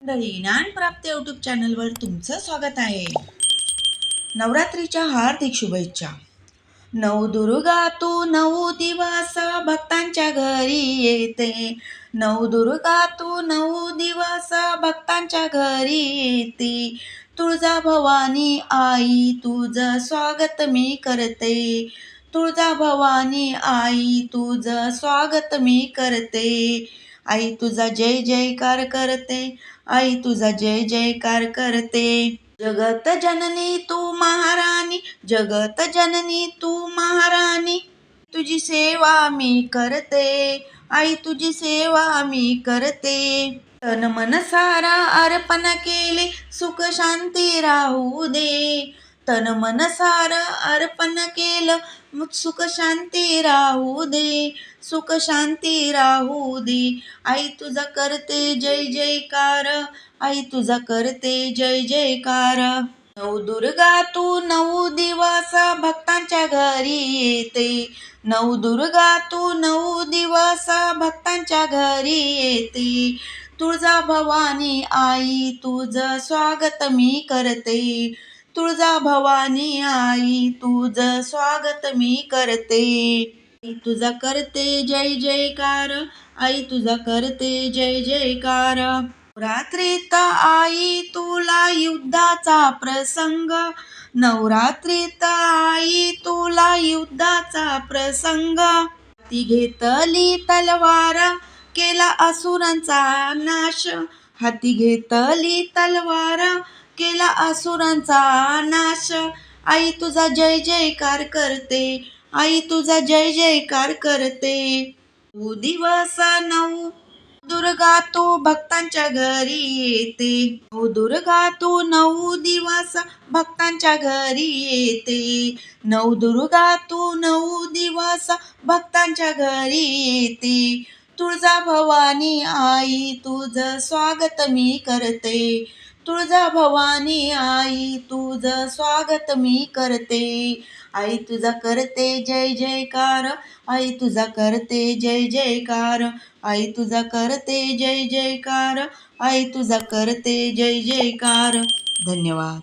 मंडळी, ज्ञानप्राप्ती यूट्यूब चॅनलवर तुमचं स्वागत आहे. नवरात्रीच्या हार्दिक शुभेच्छा. नवदुर्गा तू 9 दिवस भक्तांच्या घरी येते. नवदुर्गा तू 9 दिवस भक्तांच्या घरी येते. तुळजा भवानी आई तुझं स्वागत मी करते. तुळजा भवानी आई तुझं स्वागत मी करते. आई तुझा जय जयकार करते. आई तुझा जय जयकार करते. जगत जननी तू महाराणी, जगत जननी तू महाराणी, तुझी सेवा मी करते. आई तुझी सेवा मी करते. तन मन सारा अर्पण केले, सुख शांती राहू दे. तन मन सारा अर्पण केलं, मग सुख शांती राहू दे. सुख शांती राहू दे. आई तुझा करते जय जयकार, आई तुझा करते जय जयकार. नवदुर्गा तू 9 दिवस भक्तांच्या घरी येते. नवदुर्गा तू 9 दिवस भक्तांच्या घरी येते. तुळजा भवानी आई तुझं स्वागत मी करते. तुळजा भवानी आई तुझं स्वागत मी करते. आई तुझा करते जय जयकार, आई तुझा करते जय जयकार. नवरात्रीत आई तुला युद्धाचा प्रसंग, नवरात्रीत आई तुला युद्धाचा प्रसंग. हाती घेतली तलवार केला असुरांचा नाश. हाती घेतली तलवार केला असुरांचा नाश. आई तुझा जय जयकार करते, आई तुझा जय जयकार करते. तू दिवस 9 दुर्गा तू भक्तांच्या घरी येते. दुर्गा तू 9 दिवस भक्तांच्या घरी येते. नवदुर्गा तू 9 दिवस भक्तांच्या घरी येते. तुळजा भवानी आई तुझं स्वागत मी करते. तुळजा भवानी आई तुझं स्वागत मी करते. आई तुझा करते जय जयकार, आई तुझा करते जय जयकार. आई तुझा करते जय जयकार, आई तुझा करते जय जयकार. धन्यवाद.